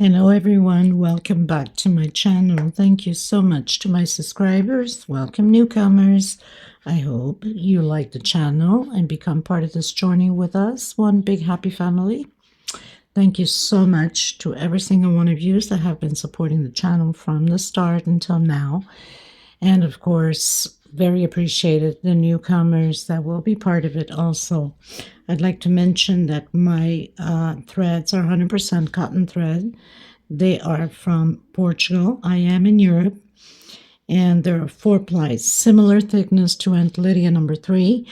Hello everyone, welcome back to my channel. Thank you so much to my subscribers. Welcome newcomers. I hope you like the channel and become part of this journey with us. One big happy family. Thank you so much to every single one of you that have been supporting the channel from the start until now. And of course, very appreciated the newcomers that will be part of it also. I'd like to mention that my threads are 100% cotton thread. They are from Portugal. I am in Europe. And there are 4 plies, similar thickness to Aunt Lydia number 3.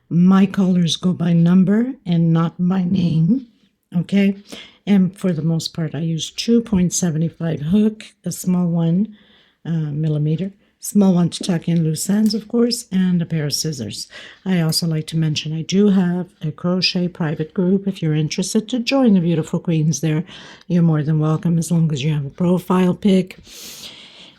My colors go by number and not by name. Okay. And for the most part, I use 2.75 hook, a small one millimeter. Small one to tuck in loose ends, of course, and a pair of scissors. I also like to mention I do have a crochet private group. If you're interested to join the beautiful queens there, you're more than welcome as long as you have a profile pic.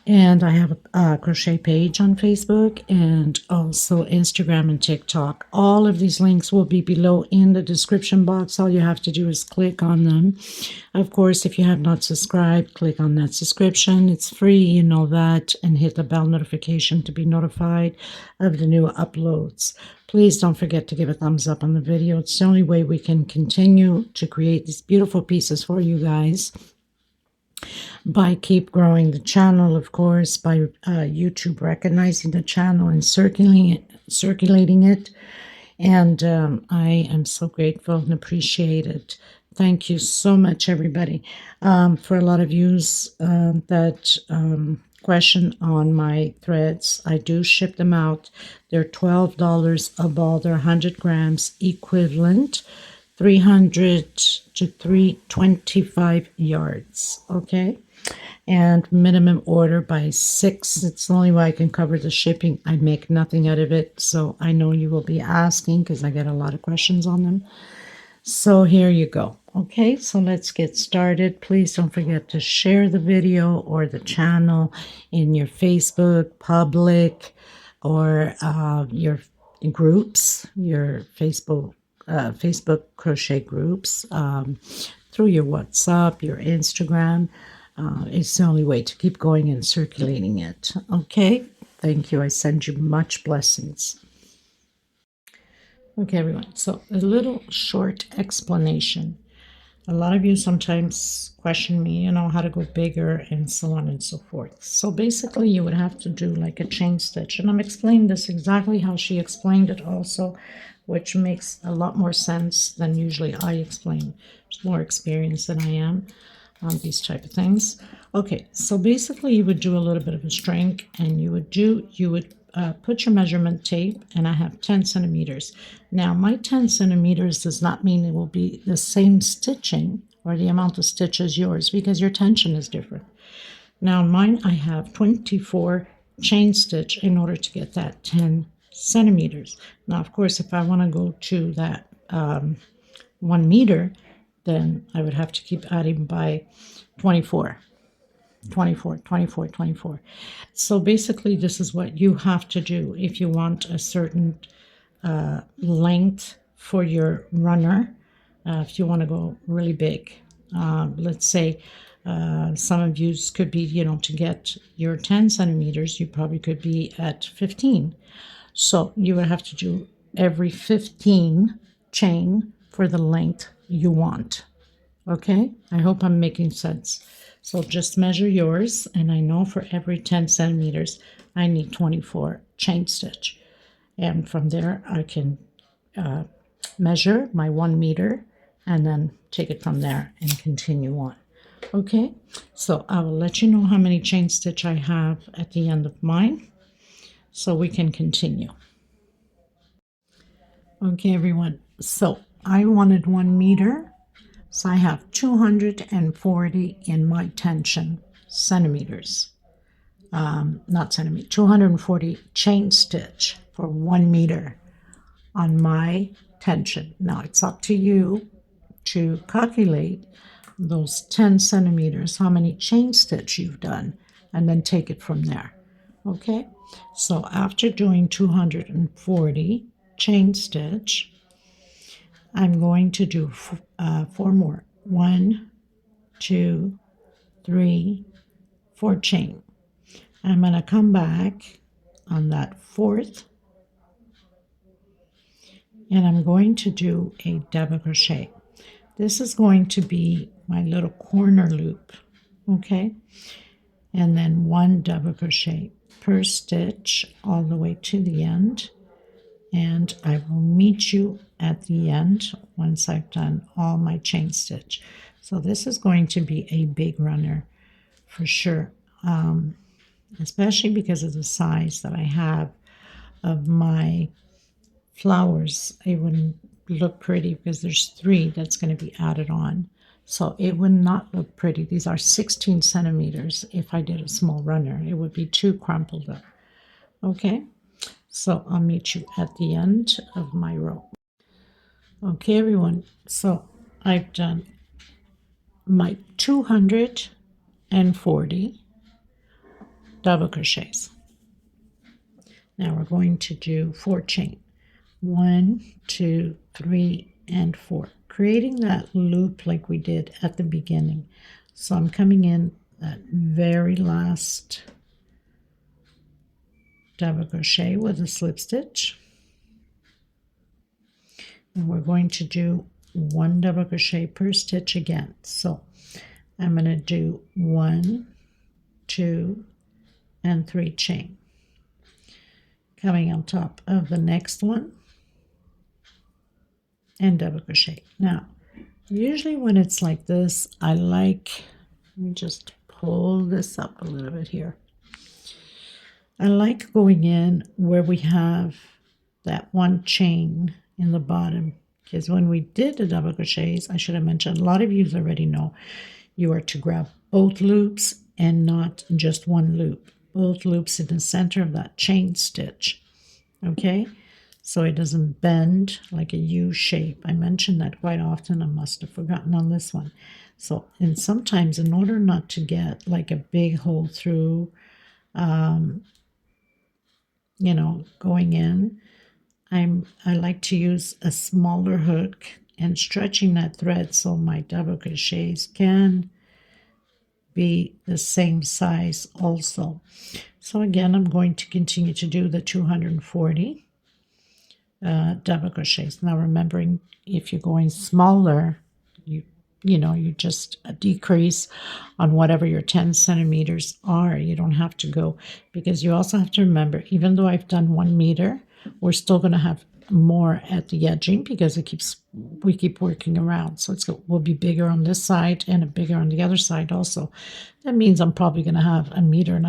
And I have a crochet page on Facebook and also Instagram and TikTok. All of these links will be below in the description box. All you have to do is click on them. Of course, if you have not subscribed, click on that subscription. It's free, you know that, and hit the bell notification to be notified of the new uploads. Please don't forget to give a thumbs up on the video. It's the only way we can continue to create these beautiful pieces for you guys. By keep growing the channel, of course, by YouTube recognizing the channel and circulating it. And I am so grateful and appreciate it. Thank you so much, everybody. For a lot of yous that question on my threads, I do ship them out. They're $12 a ball. They're 100 grams equivalent. 300 to 325 yards, okay? And minimum order by 6. It's the only way I can cover the shipping. I make nothing out of it, so I know you will be asking because I get a lot of questions on them. So here you go, okay? So let's get started. Please don't forget to share the video or the channel in your Facebook, public, or your groups, your Facebook crochet groups, through your WhatsApp, your Instagram. It's the only way to keep going and circulating it. Okay, thank you. I send you much blessings. Okay, everyone. So a little short explanation. A lot of you sometimes question me, how to go bigger and so on and so forth. So basically you would have to do like a chain stitch. And I'm explaining this exactly how she explained it also, which makes a lot more sense than usually I explain. There's more experience than I am on these type of things. Okay, so basically you would do a little bit of a string and you would put your measurement tape, and I have 10 centimeters. Now my 10 centimeters does not mean it will be the same stitching or the amount of stitch as yours because your tension is different. Now mine, I have 24 chain stitch in order to get that 10 centimeters. Now, of course, if I want to go to that 1 meter, then I would have to keep adding by 24. So basically, this is what you have to do if you want a certain length for your runner. If you want to go really big, let's say some of you could be, to get your 10 centimeters, you probably could be at 15. So you would have to do every 15 chain for the length you want. Okay, I hope I'm making sense. So just measure yours, and I know for every 10 centimeters, I need 24 chain stitch. And from there, I can measure my 1 meter and then take it from there and continue on. Okay, so I will let you know how many chain stitch I have at the end of mine so we can continue. Okay, everyone, so I wanted 1 meter. So I have 240 in my tension centimeters, not centimeters, 240 chain stitch for 1 meter on my tension. Now it's up to you to calculate those 10 centimeters, how many chain stitch you've done, and then take it from there. Okay, so after doing 240 chain stitch, I'm going to do 4 more. 1, 2, 3, 4 chain. I'm going to come back on that 4th, and I'm going to do a double crochet. This is going to be my little corner loop, okay? And then 1 double crochet per stitch all the way to the end. And I will meet you at the end once I've done all my chain stitch. So this is going to be a big runner for sure, especially because of the size that I have of my flowers. It wouldn't look pretty because there's 3 that's going to be added on. So it would not look pretty. These are 16 centimeters. If I did a small runner, it would be too crumpled up. Okay, so I'll meet you at the end of my row. Okay, everyone, so I've done my 240 double crochets. Now we're going to do 4 chain. 1, 2, 3, and 4. Creating that loop like we did at the beginning. So I'm coming in that very last double crochet with a slip stitch. And we're going to do 1 double crochet per stitch again. So I'm going to do 1, 2, and 3 chain. Coming on top of the next one, and double crochet. Now, usually when it's like this, let me just pull this up a little bit here. I like going in where we have that 1 chain in the bottom, because when we did the double crochets, I should have mentioned, a lot of you already know you are to grab both loops and not just 1 loop. Both loops in the center of that chain stitch, okay? So it doesn't bend like a U shape. I mention that quite often. I must have forgotten on this one. So, and sometimes in order not to get like a big hole through, you know, going in, I like to use a smaller hook and stretching that thread so my double crochets can be the same size also. So again, I'm going to continue to do the 240 double crochets. Now remembering, if you're going smaller, you just decrease on whatever your 10 centimeters are. You don't have to go, because you also have to remember, even though I've done 1 meter, we're still going to have more at the edging because we keep working around. So will be bigger on this side and bigger on the other side also. That means I'm probably going to have 1.5 meters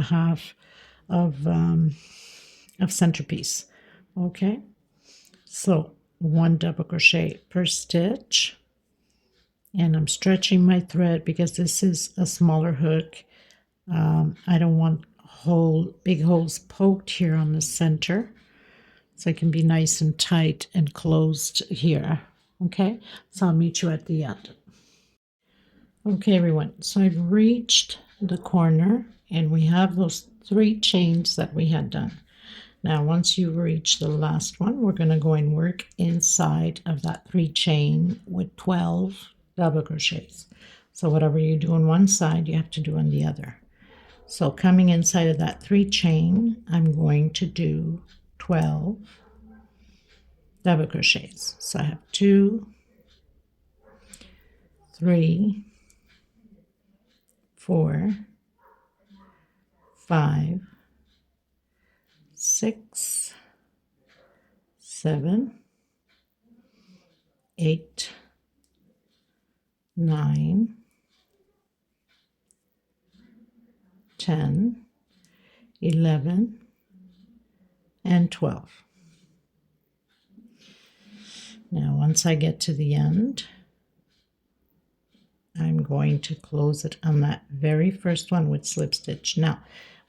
of centerpiece. Okay. So 1 double crochet per stitch, and I'm stretching my thread because this is a smaller hook. I don't want big holes poked here on the center, so it can be nice and tight and closed here. Okay, so I'll meet you at the end. Okay, everyone, so I've reached the corner, and we have those 3 chains that we had done. Now, once you reach the last one, we're going to go and work inside of that 3 chain with 12 double crochets. So whatever you do on one side, you have to do on the other. So coming inside of that 3 chain, I'm going to do 12 double crochets. So I have 2, 3, 4, 5, 6, 7, 8, 9, 10, 11, and 12. Now, once I get to the end, I'm going to close it on that very first one with slip stitch. Now,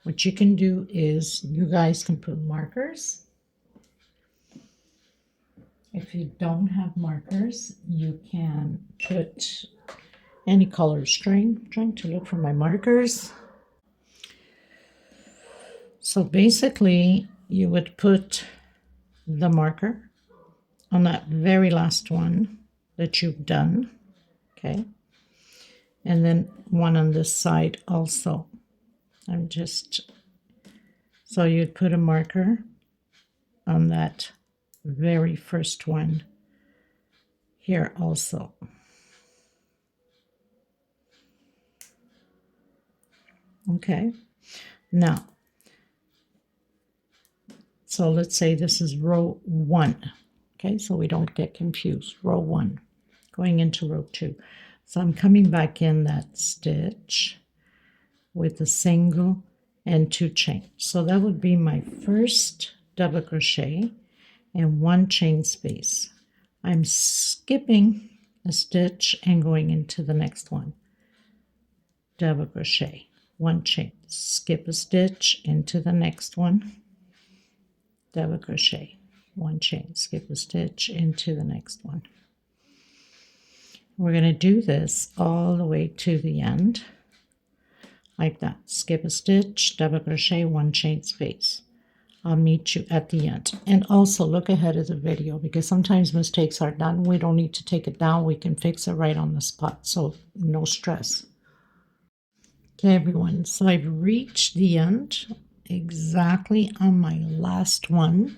what you can do is you guys can put markers. If you don't have markers, you can put any color string. I'm trying to look for my markers. So basically, you would put the marker on that very last one that you've done, okay? and then one on this side also. So you'd put a marker on that very first one here also. Okay, now, so let's say this is row 1. Okay, so we don't get confused. Row 1, going into row 2. So I'm coming back in that stitch with a single and 2 chains. So that would be my first double crochet and 1 chain space. I'm skipping a stitch and going into the next one. Double crochet, 1 chain, skip a stitch into the next one, double crochet, 1 chain, skip a stitch into the next one. We're going to do this all the way to the end, like that. Skip a stitch, double crochet, 1 chain space. I'll meet you at the end. And also look ahead of the video, because sometimes mistakes are done. We don't need to take it down. We can fix it right on the spot, so no stress. Okay, everyone, so I've reached the end exactly on my last one.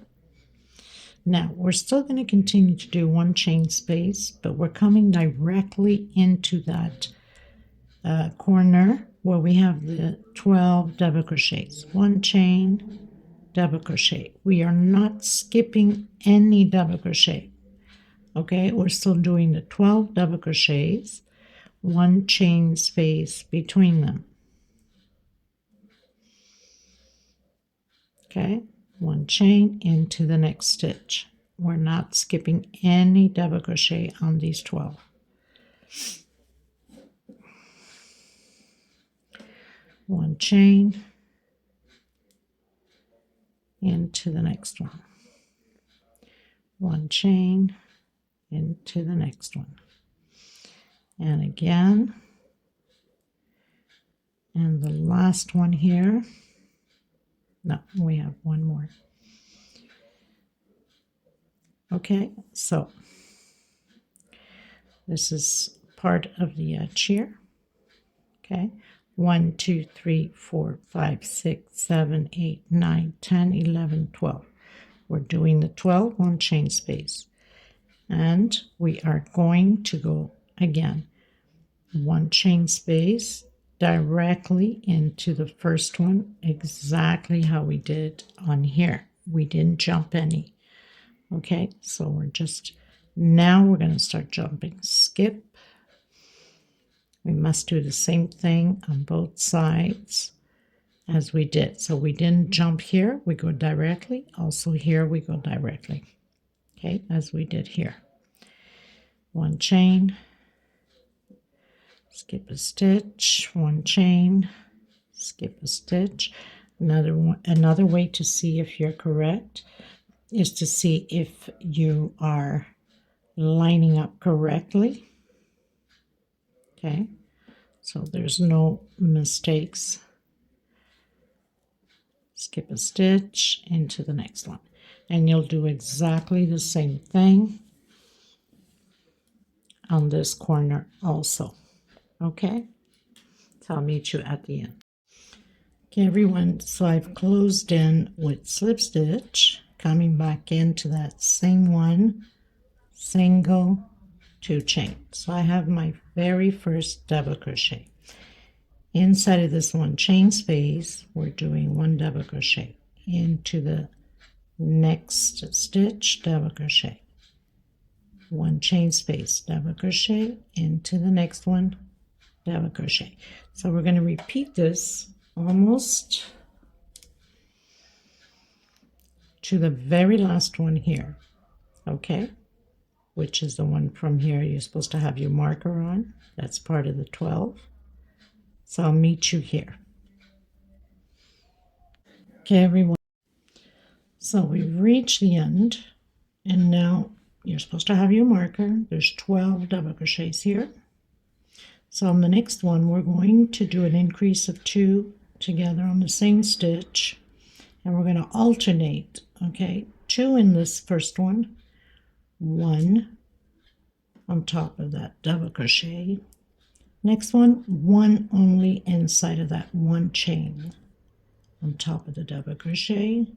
Now, we're still going to continue to do 1 chain space, but we're coming directly into that corner where we have the 12 double crochets. 1 chain, double crochet. We are not skipping any double crochet. Okay, we're still doing the 12 double crochets, 1 chain space between them. Okay, 1 chain into the next stitch. We're not skipping any double crochet on these 12. One chain into the next one. 1 chain into the next one. And again, and the last one here. No, we have 1 more. Okay, so this is part of the edge here. Okay, 1, 2, 3, 4, 5, 6, 7, 8, 9, 10, 11, 12. We're doing the 12 1 chain space. And we are going to go again 1 chain space directly into the first one, exactly how we did on here. We didn't jump any. Okay, so now we're going to start jumping. Skip. We must do the same thing on both sides as we did. So we didn't jump here, we go directly. Also here we go directly. Okay, as we did here. 1 chain, skip a stitch, 1 chain, skip a stitch. Another way to see if you're correct is to see if you are lining up correctly. Okay, so there's no mistakes. Skip a stitch into the next one, and you'll do exactly the same thing on this corner also. Okay, so I'll meet you at the end. Okay, everyone, so I've closed in with slip stitch, coming back into that same one, single, 2 chain. So I have my very first double crochet. Inside of this 1 chain space, we're doing 1 double crochet into the next stitch, double crochet, 1 chain space, double crochet into the next one, double crochet. So we're going to repeat this almost to the very last one here. Okay, which is the one from here you're supposed to have your marker on. That's part of the 12. So I'll meet you here. Okay, everyone. So we've reached the end, and now you're supposed to have your marker. There's 12 double crochets here. So on the next one, we're going to do an increase of 2 together on the same stitch, and we're going to alternate. Okay, 2 in this first one, 1 on top of that double crochet, Next one only inside of that one chain on top of the double crochet,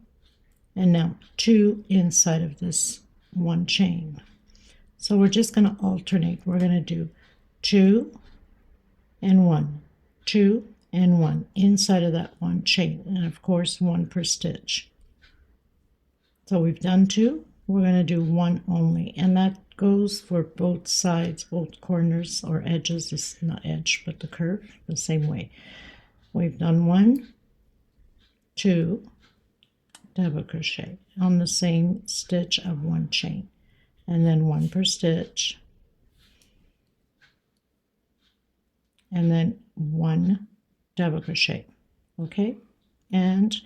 and now 2 inside of this one chain. So we're just going to alternate. We're going to do 2 and 1, 2 and 1 inside of that one chain, and of course 1 per stitch. So we've done 2, we're going to do 1 only, and that goes for both sides, both corners or edges. This is not edge but the curve, the same way. We've done 1, 2, double crochet on the same stitch of one chain, and then 1 per stitch, and then 1 double crochet. Okay, and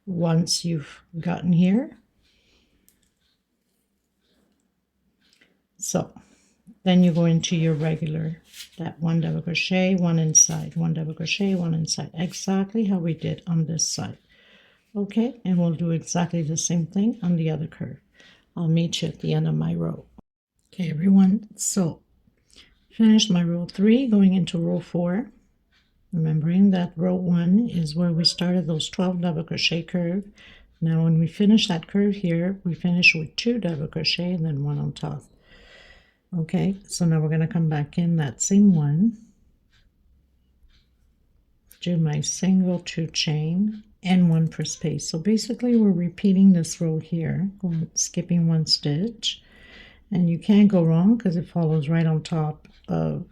once you've gotten here, so then you go into your regular, that 1 double crochet, 1 inside, 1 double crochet, 1 inside, exactly how we did on this side. Okay, and we'll do exactly the same thing on the other curve. I'll meet you at the end of my row. Okay, everyone, so finished my row 3, going into row 4. Remembering that row 1 is where we started those 12 double crochet curve. Now when we finish that curve here, we finish with 2 double crochet and then 1 on top. Okay, so now we're going to come back in that same one, do my single 2 chain and 1 per space. So basically we're repeating this row here, skipping 1 stitch, and you can't go wrong because it follows right on top of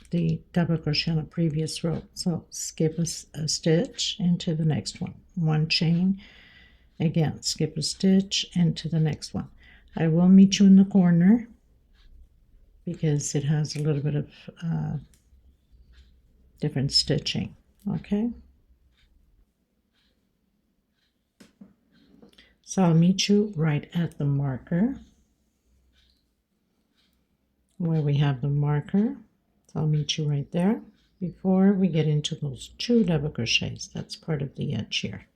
the double crochet on the previous row. So skip a stitch into the next one, 1 chain, again skip a stitch into the next one. I will meet you in the corner because it has a little bit of different stitching. Okay, so I'll meet you right at the marker where we have the marker. So I'll meet you right there before we get into those 2 double crochets. That's part of the edge here.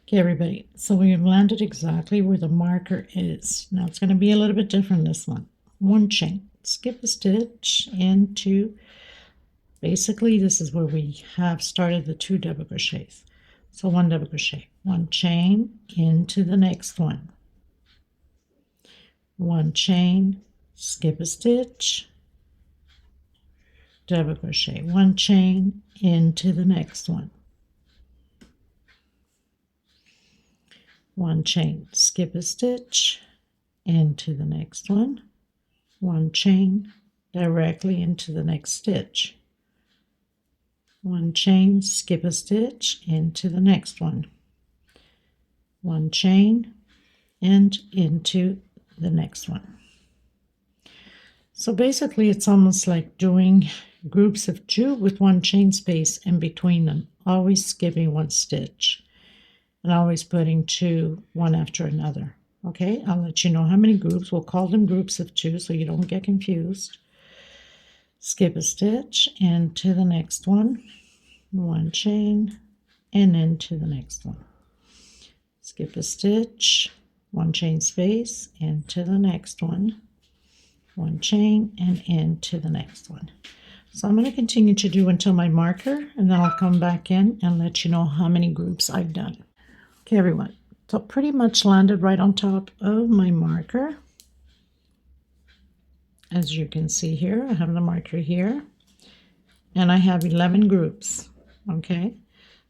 Okay, everybody, so we have landed exactly where the marker is. Now it's going to be a little bit different this one. 1 chain, skip a stitch into, basically this is where we have started the 2 double crochets. So 1 double crochet, 1 chain into the next one, 1 chain, skip a stitch, double crochet, 1 chain into the next one, 1 chain, skip a stitch into the next one, 1 chain directly into the next stitch, 1 chain, skip a stitch into the next one, 1 chain and into the next one. So basically it's almost like doing groups of 2 with 1 chain space in between them, always skipping 1 stitch and always putting 2 one after another. Okay, I'll let you know how many groups. We'll call them groups of 2 so you don't get confused. Skip a stitch into the next one, 1 chain and into the next one, skip a stitch, 1 chain space into the next one, 1 chain and into the next one. So I'm going to continue to do until my marker, and then I'll come back in and let you know how many groups I've done. Okay, everyone, so pretty much landed right on top of my marker. As you can see here, I have the marker here, and I have 11 groups. Okay,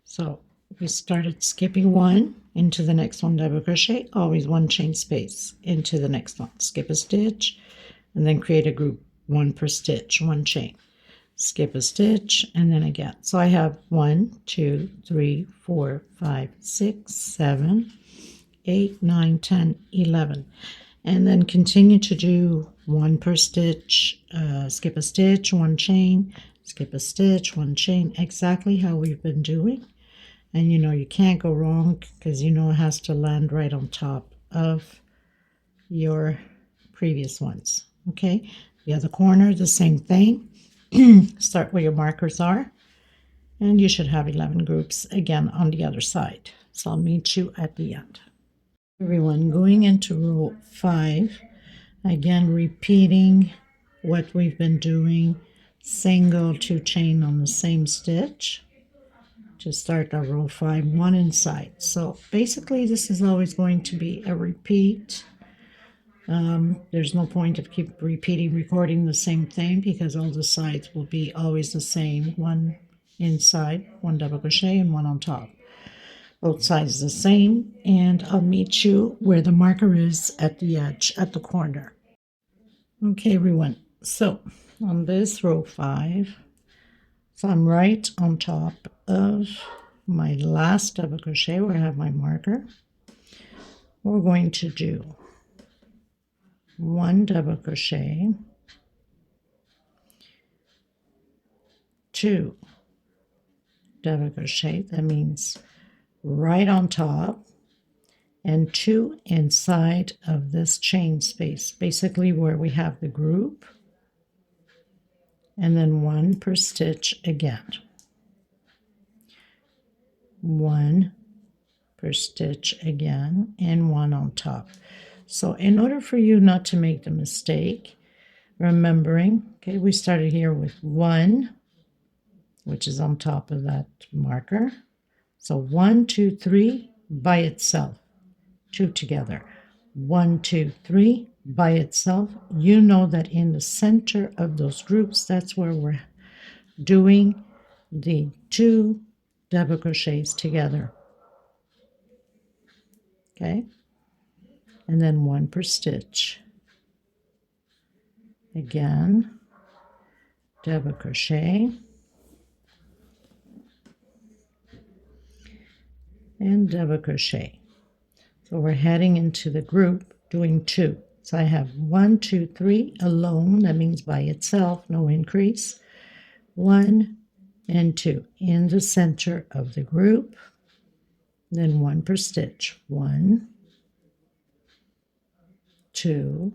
so we started skipping 1 into the next one, double crochet, always 1 chain space into the next one, skip a stitch, and then create a group, 1 per stitch, 1 chain, skip a stitch, and then again. So I have 1, 2, 3, 4, 5, 6, 7, 8, 9, 10, 11, and then continue to do 1 per stitch, skip a stitch, 1 chain, skip a stitch, 1 chain, exactly how we've been doing. And you know you can't go wrong because you know it has to land right on top of your previous ones. Okay, the other corner, the same thing. Start where your markers are, and you should have 11 groups again on the other side. So I'll meet you at the end. Everyone, going into row 5, again repeating what we've been doing, single 2 chain on the same stitch to start our row 5, 1 inside. So basically this is always going to be a repeat. There's no point of keep recording the same thing because all the sides will be always the same. 1 inside, 1 double crochet, and 1 on top. Both sides the same, and I'll meet you where the marker is at the edge, at the corner. Okay, everyone. So on this row 5, so I'm right on top of my last double crochet where I have my marker. We're going to do 1 double crochet, 2 double crochet, that means right on top, and 2 inside of this chain space, basically where we have the group, and then 1 per stitch again. 1 per stitch again, and 1 on top. So in order for you not to make the mistake, remembering, okay, we started here with 1, which is on top of that marker. So 1, 2, 3 by itself, 2 together. 1, 2, 3 by itself. You know that in the center of those groups, that's where we're doing the 2 double crochets together. Okay, and then 1 per stitch. Again, double crochet, and double crochet. So we're heading into the group doing 2. So I have 1, 2, 3 alone, that means by itself, no increase. 1 and 2 in the center of the group, then 1 per stitch. 1, 2,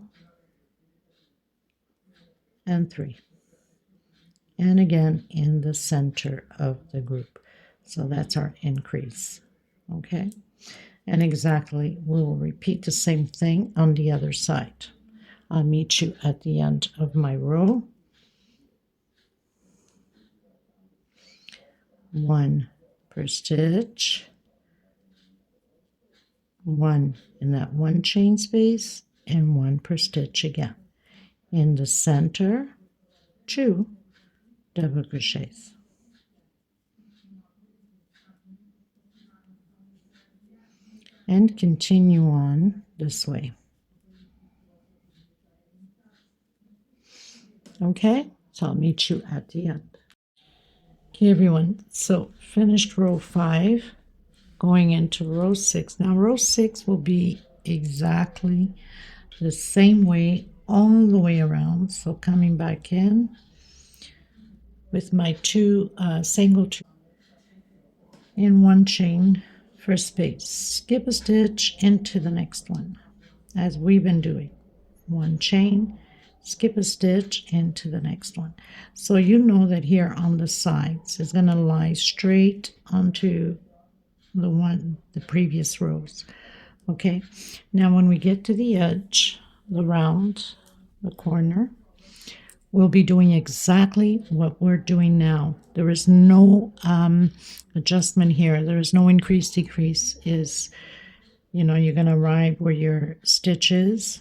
and 3. And again in the center of the group. So that's our increase. Okay, and exactly we'll repeat the same thing on the other side. I'll meet you at the end of my row. 1 per stitch, 1 in that 1 chain space, and 1 per stitch again. In the center, 2 double crochets. And continue on this way. Okay, so I'll meet you at the end. Okay, everyone, so finished row 5, going into row 6. Now row 6 will be exactly the same way all the way around. So coming back in with my 2 single in 1 chain for space, skip a stitch into the next one, as we've been doing. 1 chain, skip a stitch into the next one. So you know that here on the sides is going to lie straight onto the previous rows. Okay, now when we get to the edge, the round, the corner, we'll be doing exactly what we're doing now. There is no adjustment here. There is no increase, decrease. Is, you're going to arrive where your stitch is,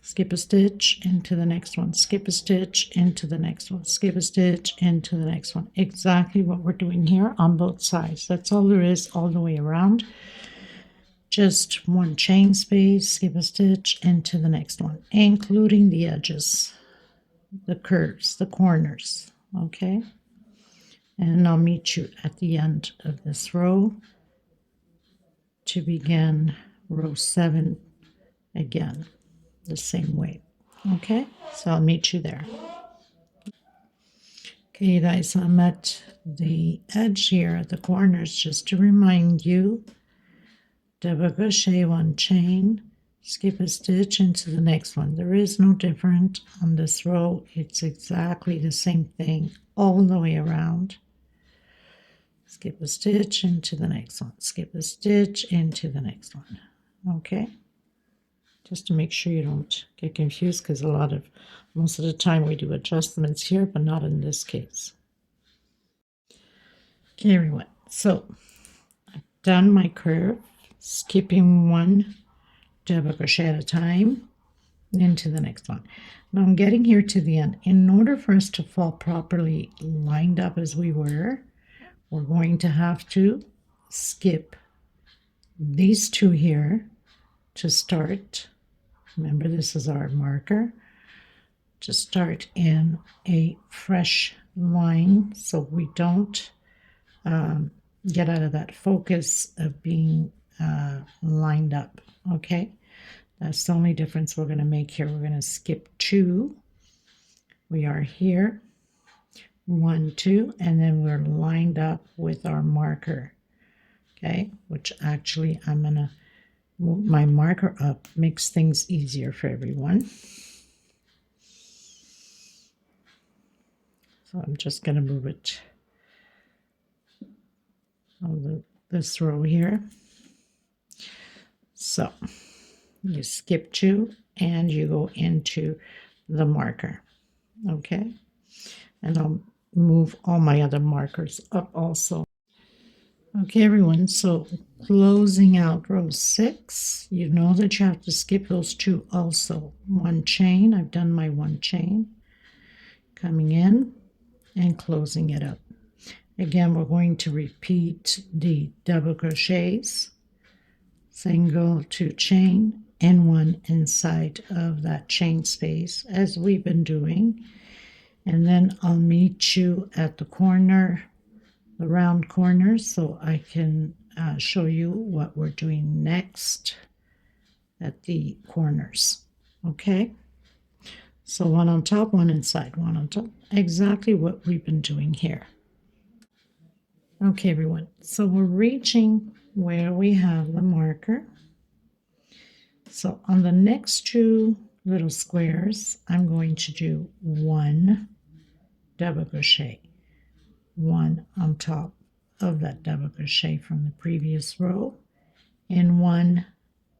skip a stitch into the next one, skip a stitch into the next one, skip a stitch into the next one. Exactly what we're doing here on both sides. That's all there is all the way around. Just 1 chain space, skip a stitch into the next one, including the edges, the curves, the corners. Okay, and I'll meet you at the end of this row to begin row 7 again the same way. Okay, so I'll meet you there. Okay, guys, I'm at the edge here at the corners. Just to remind you, double crochet 1 chain, skip a stitch into the next one. There is no different on this row. It's exactly the same thing all the way around. Skip a stitch into the next one, skip a stitch into the next one. Okay, just to make sure you don't get confused, because most of the time we do adjustments here, but not in this case. Okay, everyone, so I've done my curve, skipping one double crochet at a time into the next one. Now I'm getting here to the end. In order for us to fall properly lined up as we're going to have to skip these two here to start. Remember, this is our marker to start in a fresh line so we don't get out of that focus of being lined up. Okay, that's the only difference we're going to make here. We're going to skip two. We are here, 1, 2, and then we're lined up with our marker. Okay, which actually I'm going to move my marker up, makes things easier for everyone. So I'm just going to move it on this row here. So you skip two and you go into the marker. Okay, and I'll move all my other markers up also. Okay, everyone, so closing out row 6, you know that you have to skip those two also. One chain, I've done my one chain, coming in and closing it up. Again, we're going to repeat the double crochets, single, 2 chain, and 1 inside of that chain space as we've been doing. And then I'll meet you at the corner, the round corners, so I can show you what we're doing next at the corners. Okay, so one on top, one inside, one on top, exactly what we've been doing here. Okay, everyone, so we're reaching where we have the marker. So on the next two little squares, I'm going to do 1 double crochet, 1 on top of that double crochet from the previous row, and 1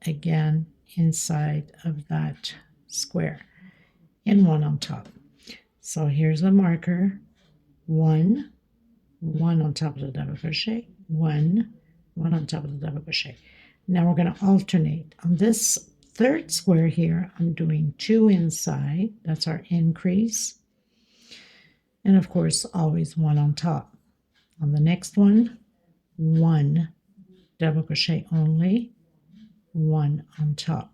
again inside of that square, and 1 on top. So here's the marker, 1 on top of the double crochet, 1 on top of the double crochet. Now we're going to alternate. On this third square here, I'm doing 2 inside, that's our increase, and of course always 1 on top. On the next one, 1 double crochet only, 1 on top.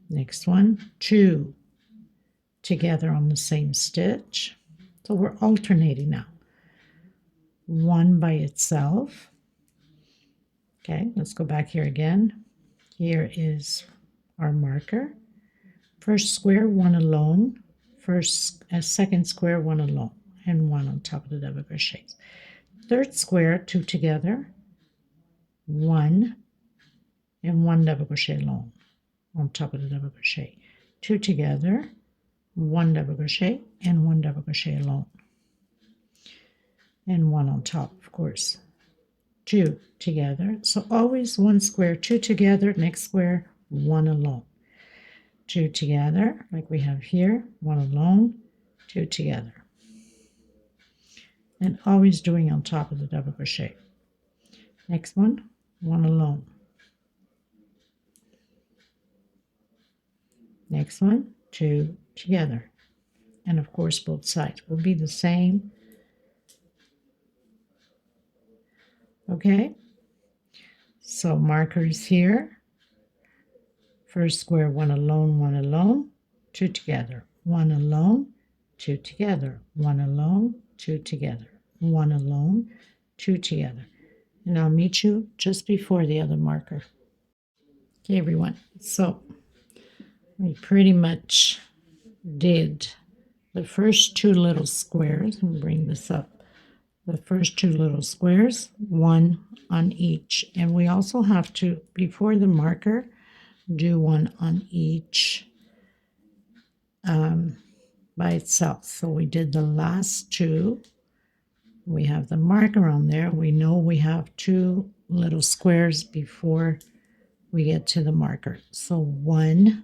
Next one, 2 together on the same stitch. So we're alternating now. 1 by itself. Okay, let's go back here again. Here is our marker. First square, 1 alone. Second square, 1 alone, and 1 on top of the double crochets. Third square, 2 together, 1 and 1 double crochet alone on top of the double crochet. 2 together, 1 double crochet and 1 double crochet alone, and 1 on top, of course. 2 together, so always 1 square, 2 together, next square, 1 alone. 2 together, like we have here, 1 alone, 2 together. And always doing on top of the double crochet. Next one, 1 alone. Next one, 2 together. And of course both sides will be the same. Okay, so markers here. First square, 1 alone, 1 alone, 2 together, 1 alone, 2 together, 1 alone, 2 together, 1 alone, 2 together. And I'll meet you just before the other marker. Okay, everyone, so we pretty much did the first 2 little squares. And bring this up. The first 2 little squares, 1 on each. And we also have to, before the marker, do 1 on each by itself. So we did the last 2. We have the marker on there. We know we have 2 little squares before we get to the marker. So 1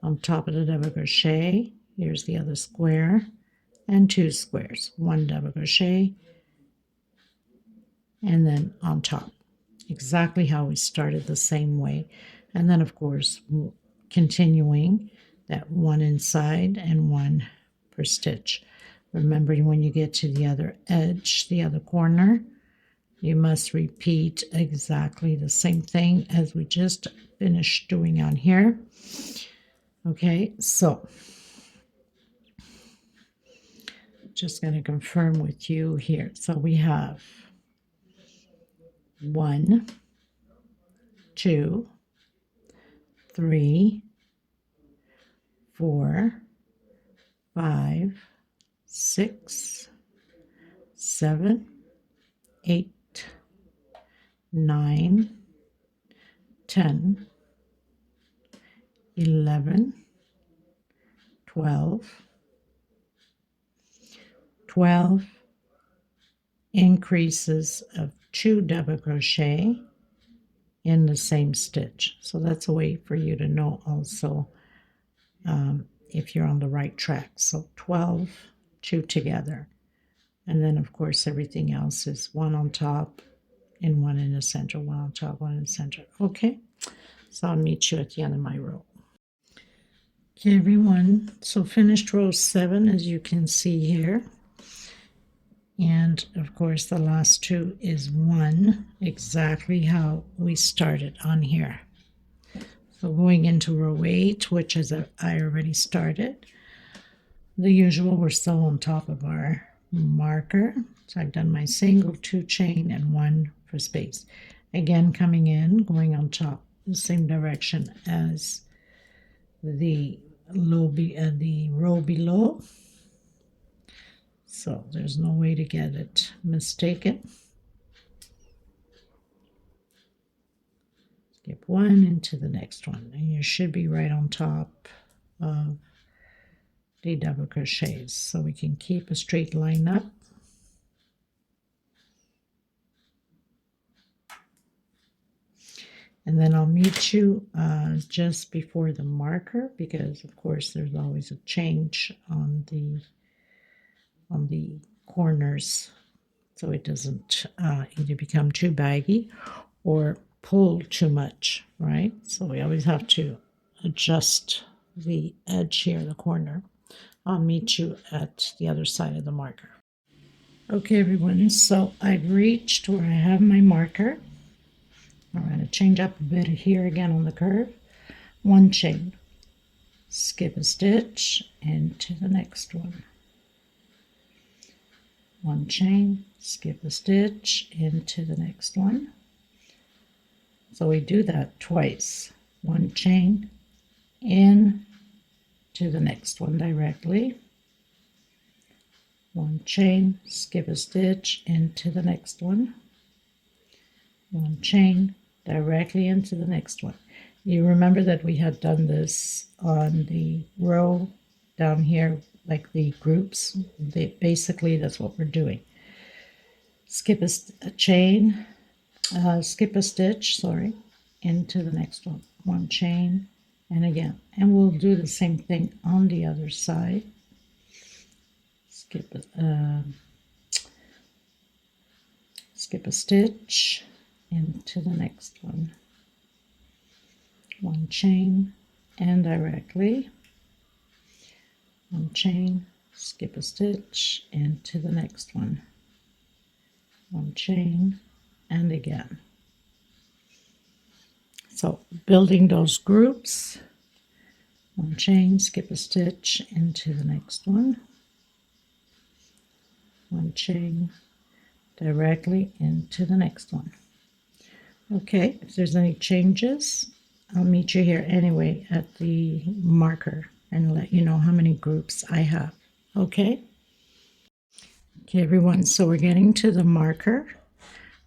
on top of the double crochet. Here's the other square and 2 squares, 1 double crochet, and then on top, exactly how we started, the same way. And then of course continuing that 1 inside and 1 per stitch. Remembering when you get to the other edge, the other corner, you must repeat exactly the same thing as we just finished doing on here. Okay, so just going to confirm with you here. So we have 1, 2, 3, 4, 5, 6, 7, 8, 9, 10, 11, 12 increases of 2 double crochet in the same stitch. So that's a way for you to know also if you're on the right track. So 12, 2 together. And then of course everything else is 1 on top and 1 in the center, 1 on top, 1 in the center. Okay, so I'll meet you at the end of my row. Okay everyone, so finished row 7 as you can see here. And of course the last 2 is 1, exactly how we started on here. So going into row 8, which is I already started, the usual, we're still on top of our marker. So I've done my single, 2 chain, and 1 for space. Again, coming in, going on top, the same direction as the row below. So there's no way to get it mistaken. Skip 1 into the next one, and you should be right on top of the double crochets, so we can keep a straight line up. And then I'll meet you just before the marker, because of course there's always a change on the corners, so it doesn't either become too baggy or pull too much, right? So we always have to adjust the edge here, the corner. I'll meet you at the other side of the marker. Okay everyone, so I've reached where I have my marker. I'm going to change up a bit here again on the curve. 1 chain, skip a stitch into the next one. 1 chain, skip a stitch into the next one. So we do that twice. 1 chain in to the next one directly. 1 chain, skip a stitch into the next one. 1 chain directly into the next one. You remember that we had done this on the row down here, like the groups. Basically that's what we're doing. Skip a chain, skip a stitch, sorry, into the next one. 1 chain, and again. And we'll do the same thing on the other side. Skip a stitch into the next one. 1 chain and directly. 1 chain, skip a stitch into the next one. 1 chain and again. So building those groups, 1 chain, skip a stitch into the next one. 1 chain directly into the next one. Okay, if there's any changes, I'll meet you here anyway at the marker and let you know how many groups I have. Okay? Okay, everyone, so we're getting to the marker.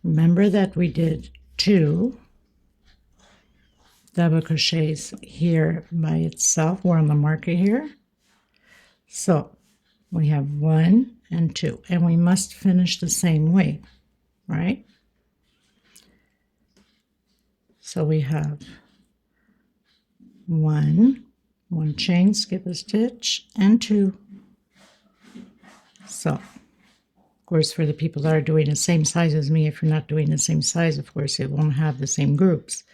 Remember that we did 2 double crochets here by itself. We're on the marker here. So we have 1 and 2, and we must finish the same way, right? So we have 1, one chain, skip a stitch, and 2. So, of course, for the people that are doing the same size as me, if you're not doing the same size, of course, it won't have the same groups.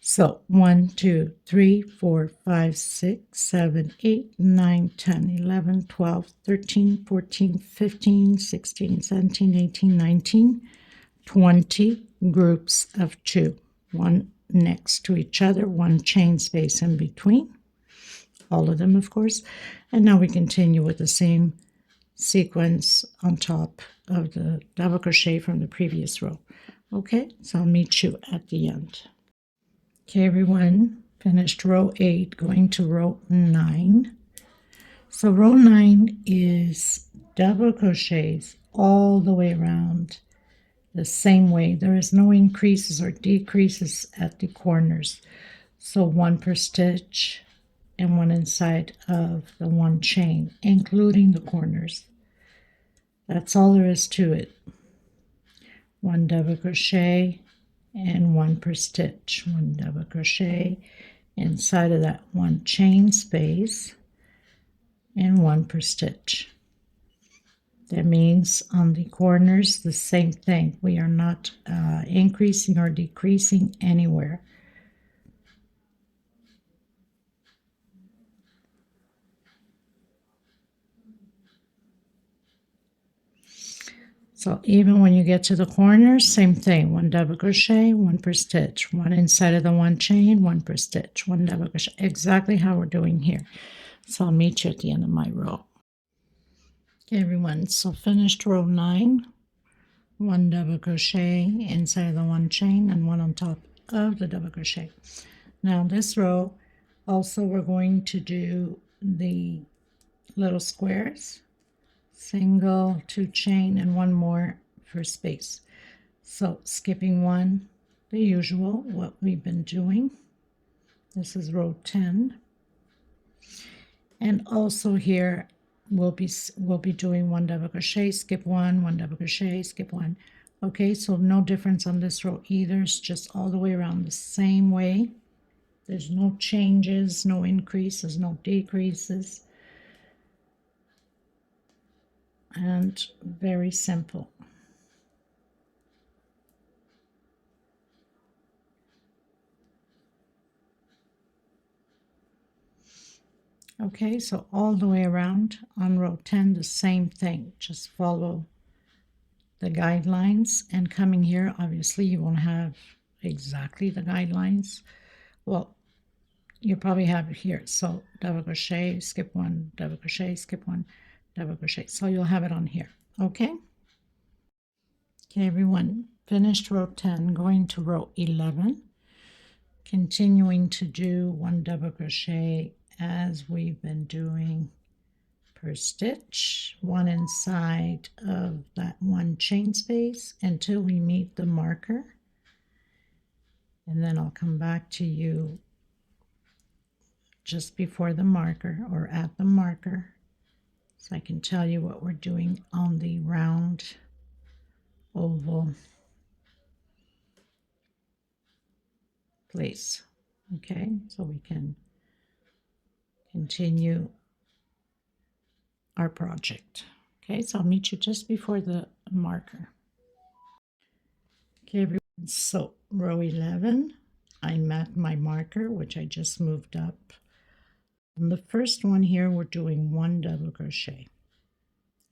So 1, 2, 3, 4, 5, 6, 7, 8, 9, 10, 11, 12, 13, 14, 15, 16, 17, 18, 19, 20 groups of 2. One next to each other, one chain space in between. All of them, of course. And now we continue with the same sequence on top of the double crochet from the previous row. Okay, so I'll meet you at the end. Okay, everyone, finished row 8, going to row 9. So row 9 is double crochets all the way around the same way. There is no increases or decreases at the corners. So 1 per stitch and 1 inside of the one chain, including the corners. That's all there is to it. 1 double crochet and 1 per stitch. 1 double crochet inside of that one chain space and 1 per stitch. That means on the corners the same thing. We are not increasing or decreasing anywhere. So even when you get to the corners, same thing. 1 double crochet, 1 per stitch. 1 inside of the one chain, 1 per stitch. 1 double crochet. Exactly how we're doing here. So I'll meet you at the end of my row. Okay, everyone. So finished row 9. 1 double crochet inside of the one chain and 1 on top of the double crochet. Now this row, also we're going to do the little squares. Single, 2 chain, and 1 more for space. So skipping 1, the usual, what we've been doing. This is row 10. And also here we'll be doing 1 double crochet, skip 1, 1 double crochet, skip 1. Okay, so no difference on this row either. It's just all the way around the same way. There's no changes, no increases, no decreases. And very simple. Okay, so all the way around on row 10, the same thing. Just follow the guidelines, and coming here, obviously you won't have exactly the guidelines. Well, you probably have it here. So double crochet, skip 1, double crochet, skip 1, double crochet. So you'll have it on here. Okay. Okay, everyone, finished row 10, going to row 11, continuing to do 1 double crochet as we've been doing per stitch, 1 inside of that one chain space until we meet the marker. And then I'll come back to you just before the marker or at the marker, so I can tell you what we're doing on the round oval place. Okay, so we can continue our project. Okay, so I'll meet you just before the marker. Okay, everyone, so row 11, I'm at my marker, which I just moved up. On the first one here, we're doing 1 double crochet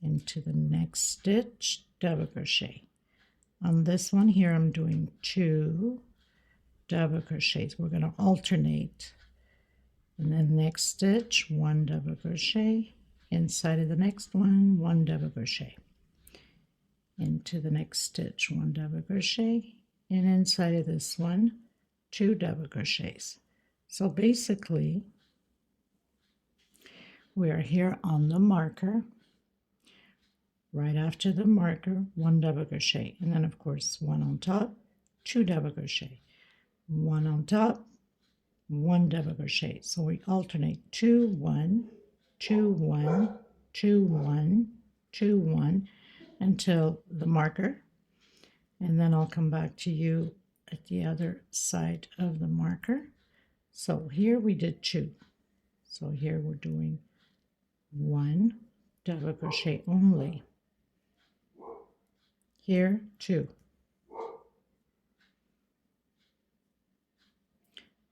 into the next stitch, double crochet. On this one here, I'm doing 2 double crochets. We're going to alternate. And then next stitch, 1 double crochet. Inside of the next one, 1 double crochet. Into the next stitch, 1 double crochet. And inside of this one, 2 double crochets. So basically, we are here on the marker. Right after the marker, 1 double crochet. And then, of course, 1 on top, 2 double crochet. 1 on top, 1 double crochet. So we alternate 2, 1, 2, 1, 2, 1, 2, 1 until the marker. And then I'll come back to you at the other side of the marker. So here we did 2. So here we're doing 1 double crochet only. Here 2.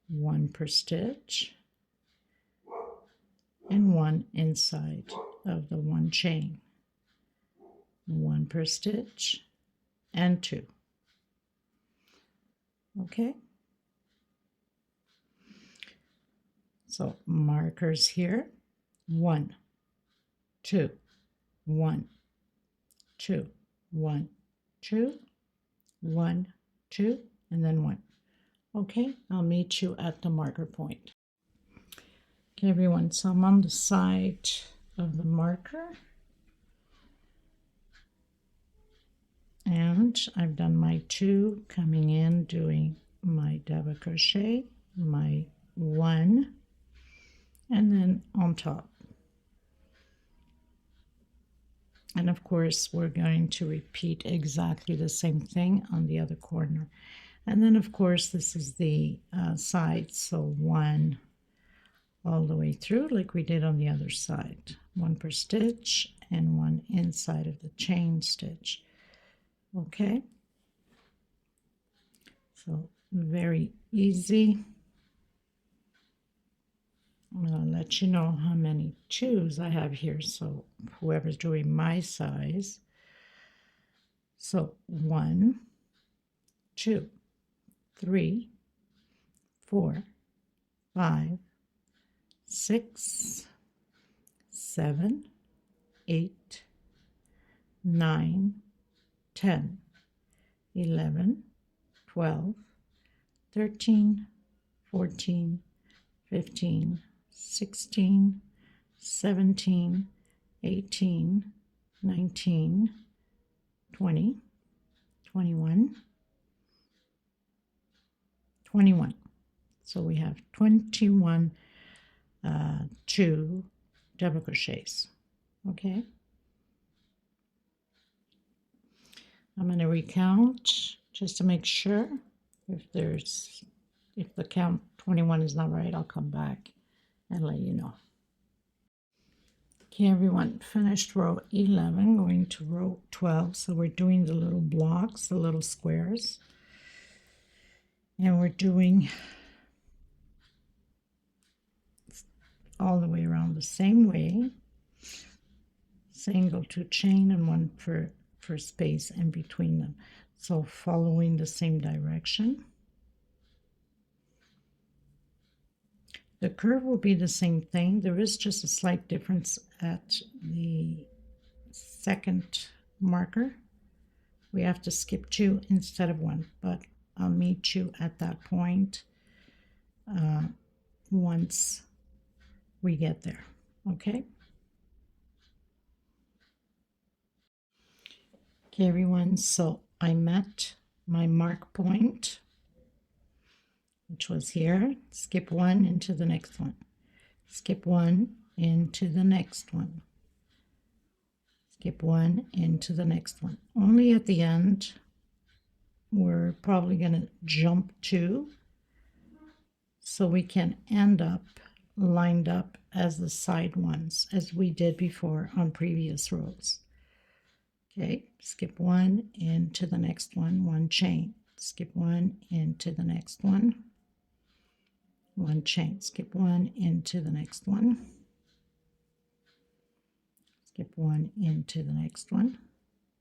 1 per stitch and 1 inside of the 1 chain. 1 per stitch and 2. Okay, so markers here, 1, 2, 1, 2, 1, 2, 1, 2, and then 1. Okay, I'll meet you at the marker point. Okay, everyone, so I'm on the side of the marker, and I've done my 2 coming in, doing my double crochet, my 1, and then on top. And of course, we're going to repeat exactly the same thing on the other corner. And then, of course, this is the side, so 1 all the way through, like we did on the other side. 1 per stitch and 1 inside of the chain stitch. Okay, so very easy. I'm going to let you know how many 2s I have here, so whoever's doing my size. So 1, 2, 3, 4, 5, 6, 7, 8, 9, 10, 11, 12, 13, 14, 15, 16, 17, 18, 19, 20, 21, 21. So we have 21 2 double crochets. Okay, I'm going to recount just to make sure. If the count 21 is not right, I'll come back and let you know. Okay, everyone, finished row 11, going to row 12. So we're doing the little blocks, the little squares, and we're doing all the way around the same way, single 2 chain and 1 per space in between them. So following the same direction. The curve will be the same thing. There is just a slight difference at the second marker. We have to skip 2 instead of 1, but I'll meet you at that point once we get there. Okay? Okay, everyone, so I met my mark point, which was here. Skip 1 into the next one. Skip 1 into the next one. Skip 1 into the next one. Only at the end, we're probably going to jump 2, so we can end up lined up as the side ones, as we did before on previous rows. Okay, skip 1 into the next one, 1 chain. Skip 1 into the next one, 1 chain. Skip 1 into the next one. Skip 1 into the next one.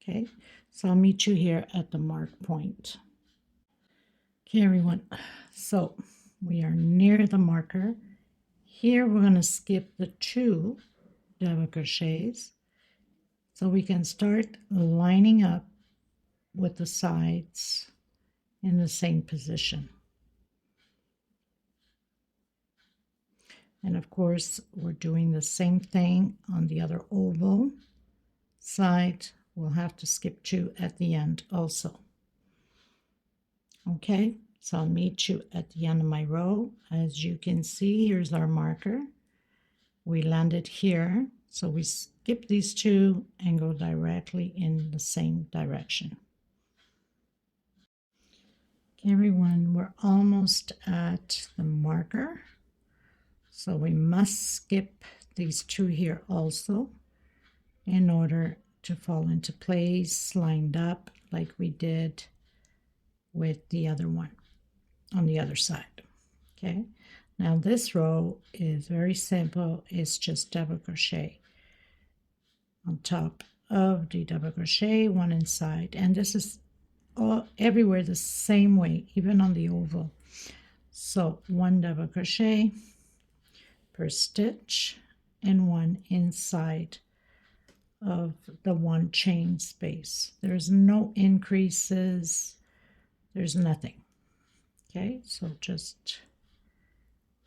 Okay, so I'll meet you here at the mark point. Okay, everyone, so we are near the marker. Here we're going to skip the 2 double crochets so we can start lining up with the sides in the same position. And of course, we're doing the same thing on the other oval side. We'll have to skip 2 at the end also. Okay, so I'll meet you at the end of my row. As you can see, here's our marker. We landed here, so we skip these 2 and go directly in the same direction. Okay, everyone, we're almost at the marker. So we must skip these two here also in order to fall into place, lined up like we did with the other one on the other side. Okay, now this row is very simple. It's just double crochet on top of the double crochet, one inside, and this is all everywhere the same way, even on the oval. So one double crochet per stitch and one inside of the one chain space. There's no increases, there's nothing. Okay, so just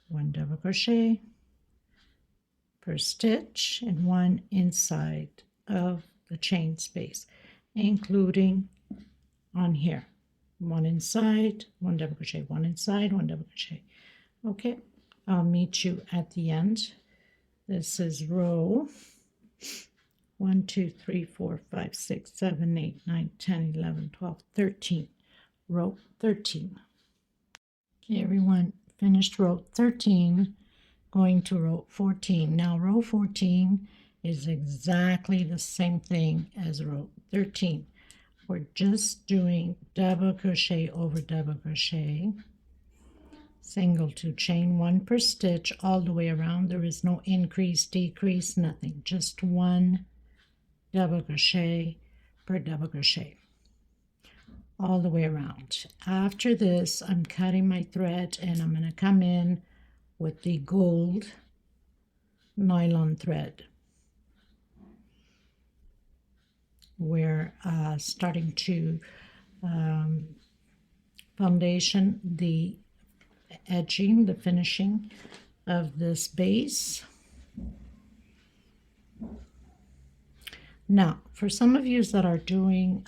one double crochet per stitch and one inside of the chain space, including on here, one inside, one double crochet, one inside, one double crochet. Okay, I'll meet you at the end. This is row 1, 2, 3, 4, 5, 6, 7, 8, 9, 10, 11, 12, 13. Row 13. Okay, everyone, finished row 13, going to row 14. Now, row 14 is exactly the same thing as row 13. We're just doing double crochet over double crochet, single 2 chain, 1 per stitch all the way around. There is no increase, decrease, nothing, just one double crochet per double crochet all the way around. After this, I'm cutting my thread and I'm going to come in with the gold nylon thread. We're starting to foundation the edging, the finishing of this base. Now, for some of you that are doing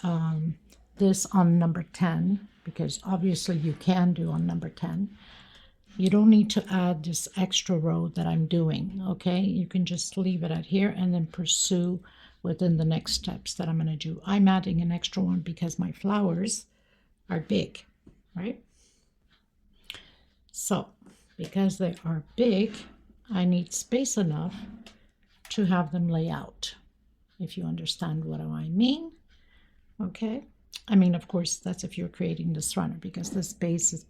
this on number 10, because obviously you can do on number 10, you don't need to add this extra row that I'm doing, okay? You can just leave it at here and then pursue within the next steps that I'm going to do. I'm adding an extra one because my flowers are big, right? So, because they are big, I need space enough to have them lay out, if you understand what I mean, okay? I mean, of course, that's if you're creating this runner, because this base is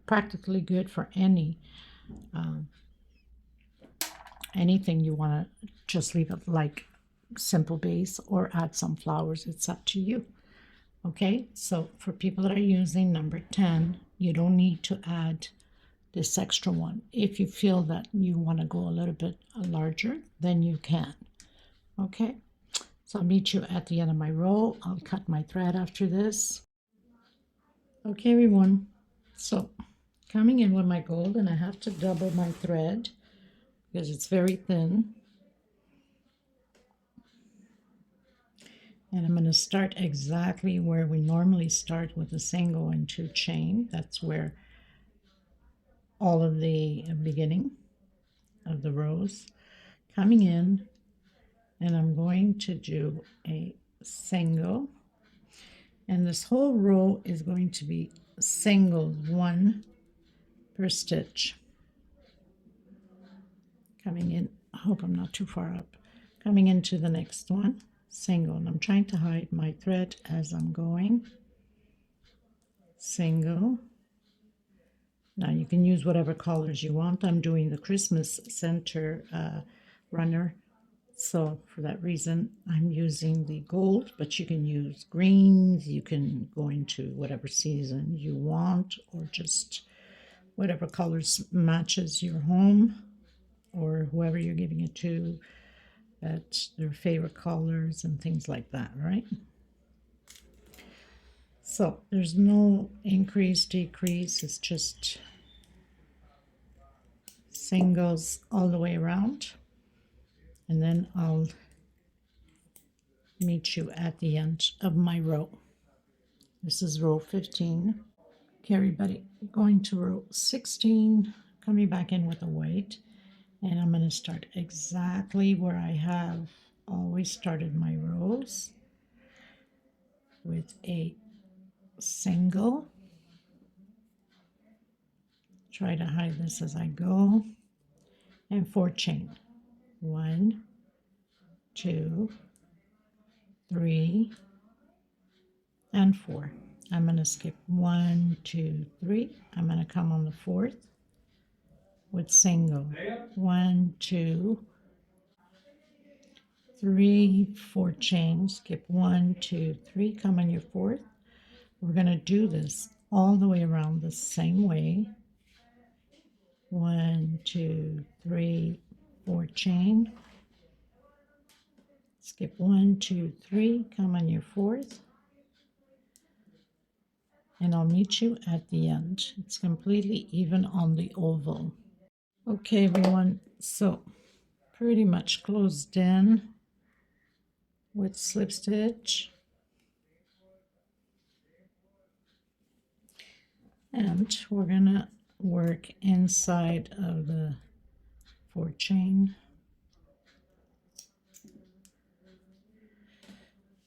practically good for anything you want to just leave it like simple base or add some flowers. It's up to you. Okay, so for people that are using number 10, you don't need to add this extra one. If you feel that you want to go a little bit larger, then you can. Okay, so I'll meet you at the end of my row. I'll cut my thread after this. Okay, everyone, so coming in with my gold, and I have to double my thread because it's very thin. And I'm going to start exactly where we normally start with a single and 2 chain. That's where all of the beginning of the rows. Coming in, and I'm going to do a single. And this whole row is going to be single 1 per stitch. Coming in, I hope I'm not too far up. Coming into the next one, single, and I'm trying to hide my thread as I'm going. Single. Now you can use whatever colors you want. I'm doing the Christmas center runner, so for that reason I'm using the gold, but you can use greens, you can go into whatever season you want, or just whatever colors matches your home or whoever you're giving it to, at their favorite colors and things like that, right? So there's no increase, decrease, it's just singles all the way around. And then I'll meet you at the end of my row. This is row 15. Okay, everybody, going to row 16, coming back in with a white, and I'm going to start exactly where I have always started my rows, with a single. Try to hide this as I go, and 4 chain. 1, 2, 3, and 4. I'm going to skip 1, 2, 3. I'm going to come on the 4th with single. 1, 2, 3, 4 chain, skip 1, 2, 3, come on your 4th. We're going to do this all the way around the same way. 1, 2, 3, 4 chain, skip 1, 2, 3, come on your 4th, and I'll meet you at the end. It's completely even on the oval. Okay, everyone, so pretty much closed in with slip stitch, and we're gonna work inside of the 4 chain.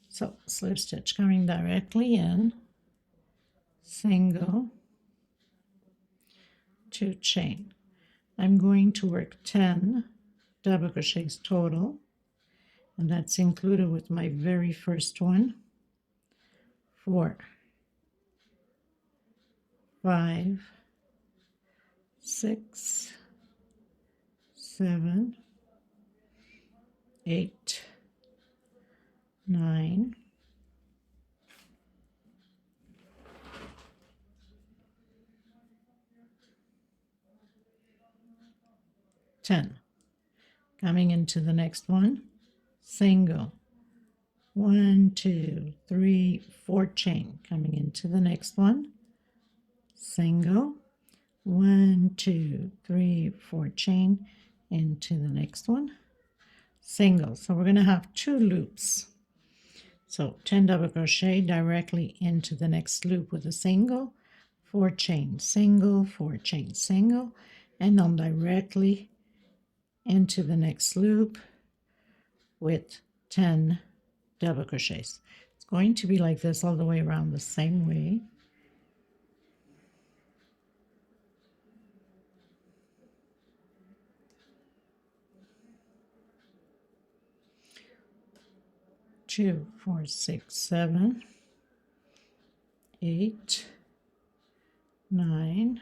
So slip stitch coming directly in, single, 2 chain. I'm going to work 10 double crochets total, and that's included with my very first one. 4, 5, 6, 7, 8, 9, 10. Coming into the next one, single, 1, 2, 3, 4 chain. Coming into the next one, single, 1, 2, 3, 4 chain, into the next one, single. So we're going to have 2 loops. So 10 double crochet directly into the next loop with a single, 4 chain, single, 4 chain, single, and then directly into the next loop with 10 double crochets. It's going to be like this all the way around the same way. Two, 4, 6, 7, 8, 9,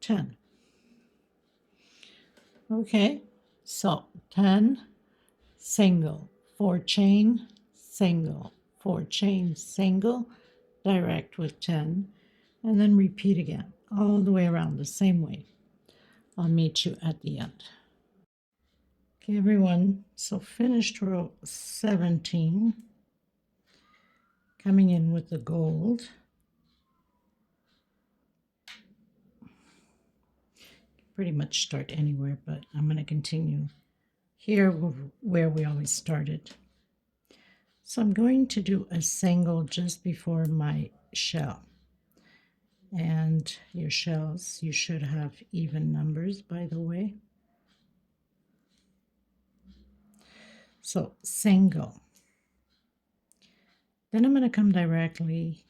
10. Okay, so 10, single, 4 chain, single, 4 chain, single, direct with 10, and then repeat again all the way around the same way. I'll meet you at the end. Okay, everyone, so finished row 17, coming in with the gold. Pretty much start anywhere, but I'm going to continue here where we always started. So I'm going to do a single just before my shell. And your shells, you should have even numbers, by the way. So single. Then I'm going to come directly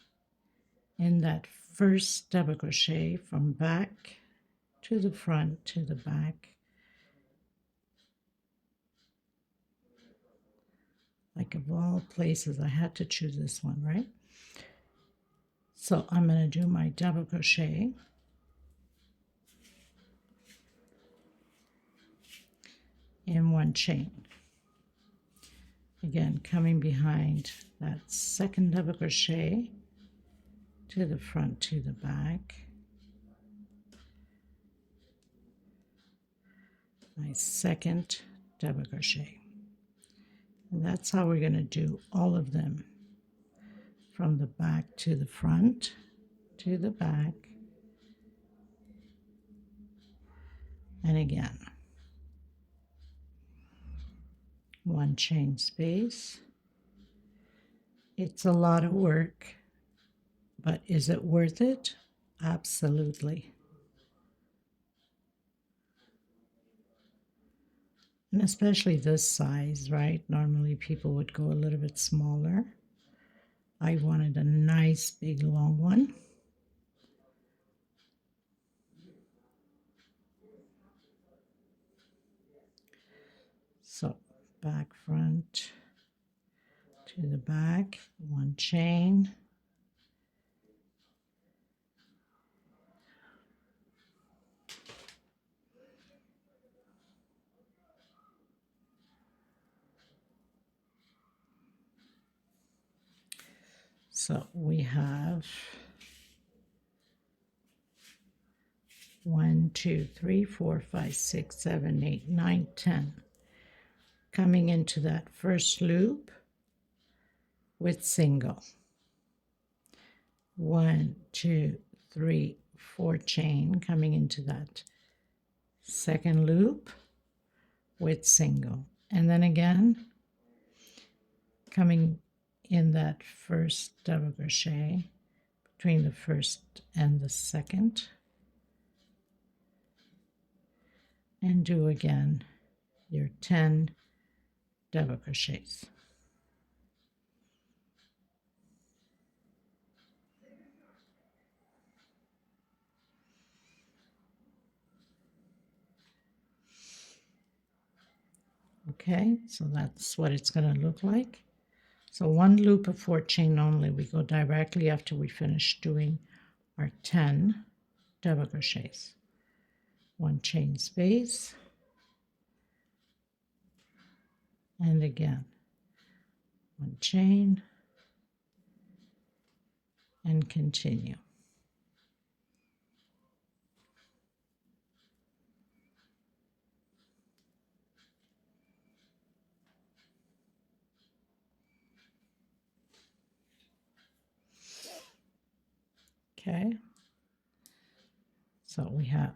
in that first double crochet from back to the front to the back. Like of all places, I had to choose this one, right? So I'm going to do my double crochet in 1 chain. Again, coming behind that second double crochet to the front to the back. My second double crochet. And that's how we're going to do all of them, from the back to the front to the back, and again 1 chain space. It's a lot of work, but is it worth it? Absolutely. And especially this size, right? Normally people would go a little bit smaller. I wanted a nice big long one. back front to the back, 1 chain, so we have 1, 2, 3, 4, 5, 6, 7, 8, 9, 10 coming into that first loop with single. 1, 2, 3, 4 chain coming into that second loop with single, and then again coming in that first double crochet between the first and the second, and do again your 10 double crochets. Okay, so that's what it's going to look like. So 1 loop of 4 chain only. We go directly after we finish doing our 10 double crochets. 1 chain space, and again 1 chain, and continue. Okay, so we have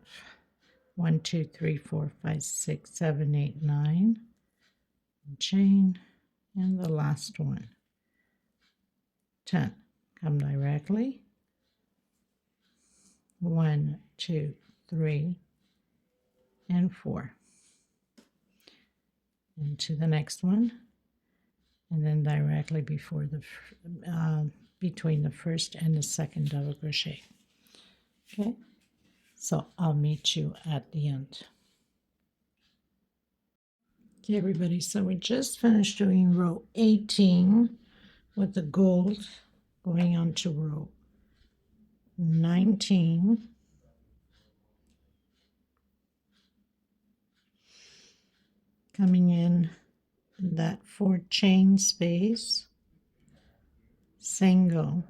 1, 2, 3, 4, 5, 6, 7, 8, 9 chain, and the last one 10. Come directly, 1, 2, 3, and 4 into the next one, and then directly before the between the first and the second double crochet. Okay, so I'll meet you at the end. Okay, everybody, so we just finished doing row 18 with the gold, going on to row 19. Coming in that 4 chain space, single,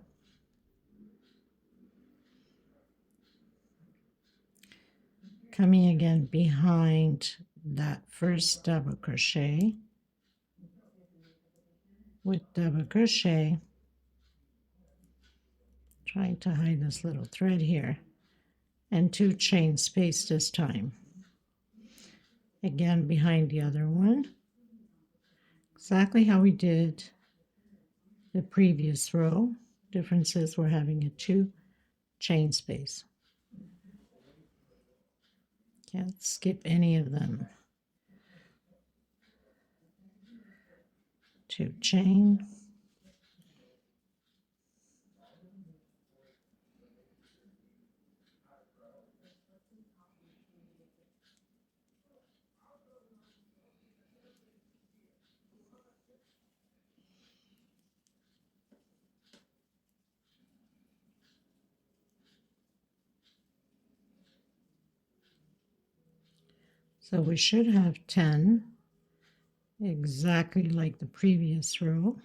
coming again behind that first double crochet with double crochet, trying to hide this little thread here, and 2 chain space this time. Again behind the other one, exactly how we did the previous row. Difference is we're having a 2 chain space. Can't skip any of them. 2 chain, so we should have 10, exactly like the previous row.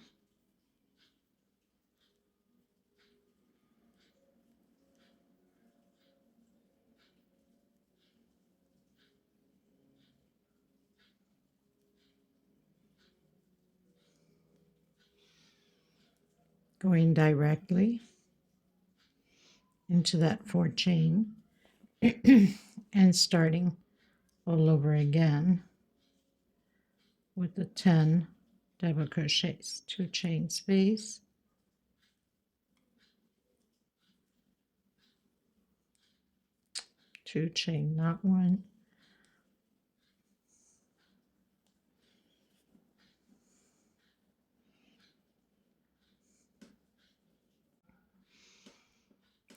Going directly into that 4 chain and starting all over again with the 10 double crochets, 2 chain space, two chain, not one,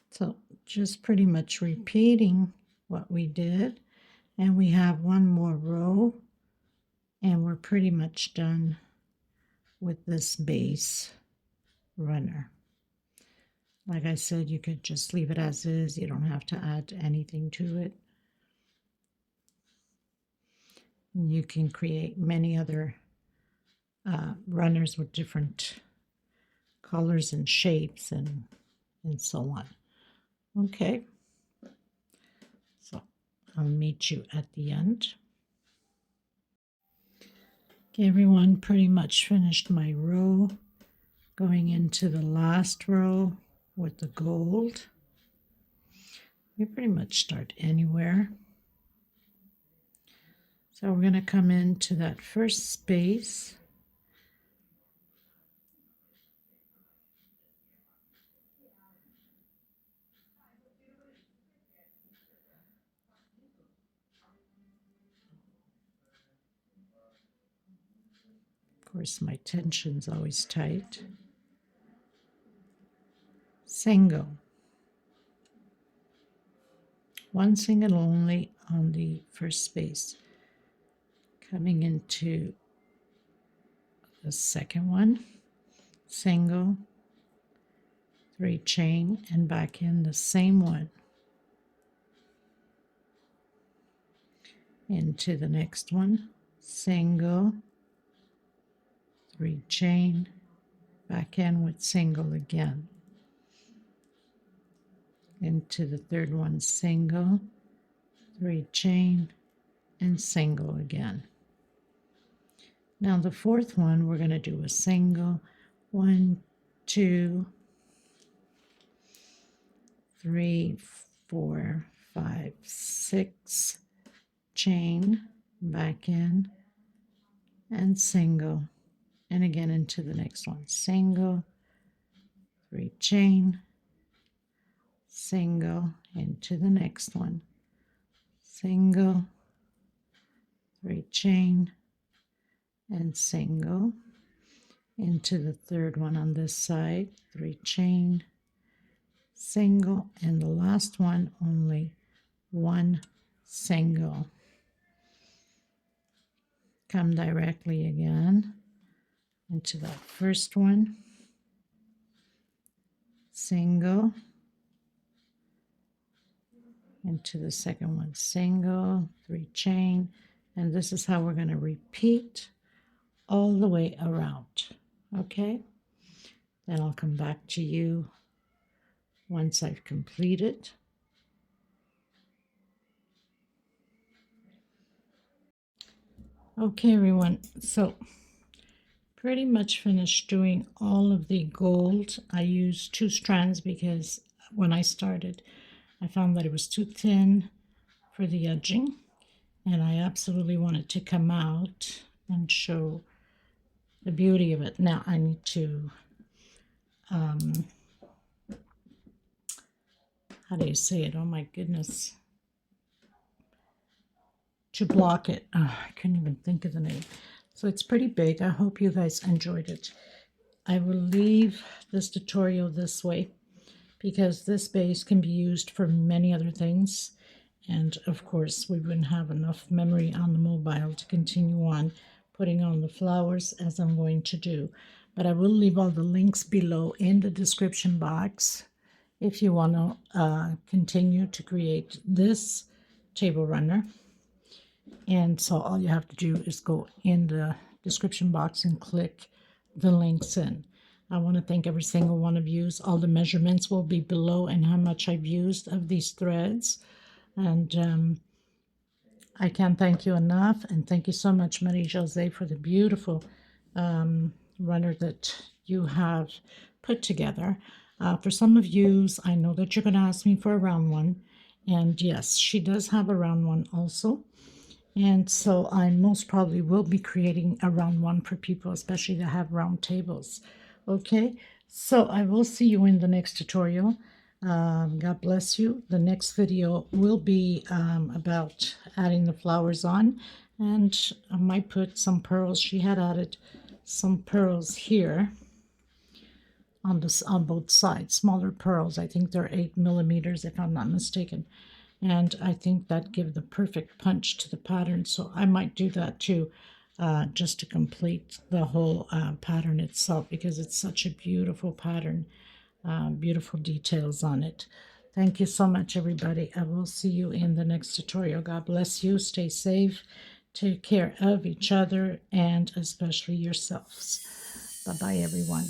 so just pretty much repeating what we did, and we have 1 more row And we're pretty much done with this base runner. Like I said, you could just leave it as is. You don't have to add anything to it. You can create many other runners with different colors and shapes and so on. Okay, so I'll meet you at the end. Okay, everyone, pretty much finished my row. Going into the last row with the gold. You pretty much start anywhere. So we're going to come into that first space. Of course, my tension's always tight. Single. One single only on the first space. Coming into the second one, single, 3 chain, and back in the same one. Into the next one, single, 3 chain, back in with single again. Into the third one, single, 3 chain, and single again. Now the fourth one, we're going to do a single, 1, 2, 3, 4, 5, 6, chain, back in, and single, and again into the next one, single, 3 chain, single, into the next one, single, 3 chain, and single, into the third one on this side, 3 chain, single, and the last one only 1 single. Come directly again into that first one, single, into the second one, single, 3 chain, and this is how we're going to repeat all the way around. Okay, then I'll come back to you once I've completed. Okay, everyone, so pretty much finished doing all of the gold. I used 2 strands because when I started I found that it was too thin for the edging, and I absolutely wanted to come out and show the beauty of it. Now I need to how do you say it? Oh my goodness. To block it. Oh, I couldn't even think of the name. So it's pretty big. I hope you guys enjoyed it. I will leave this tutorial this way because this base can be used for many other things. And of course, we wouldn't have enough memory on the mobile to continue on putting on the flowers as I'm going to do. But I will leave all the links below in the description box if you want to continue to create this table runner. And so all you have to do is go in the description box and click the links in. I want to thank every single one of you. All the measurements will be below and how much I've used of these threads. And I can't thank you enough. And thank you so much, Marie-Jose, for the beautiful runner that you have put together. For some of you, I know that you're going to ask me for a round one. And yes, she does have a round one also. And so I most probably will be creating a round one for people, especially that have round tables. Okay, so I will see you in the next tutorial. God bless you. The next video will be about adding the flowers on, and I might put some pearls. She had added some pearls here on both sides, smaller pearls. I think they're 8 millimeters if I'm not mistaken. And I think that give the perfect punch to the pattern. So I might do that too. just to complete the whole pattern itself, because it's such a beautiful pattern, beautiful details on it. Thank you so much, everybody. I will see you in the next tutorial. God bless you. Stay safe. Take care of each other and especially yourselves. Bye-bye, everyone.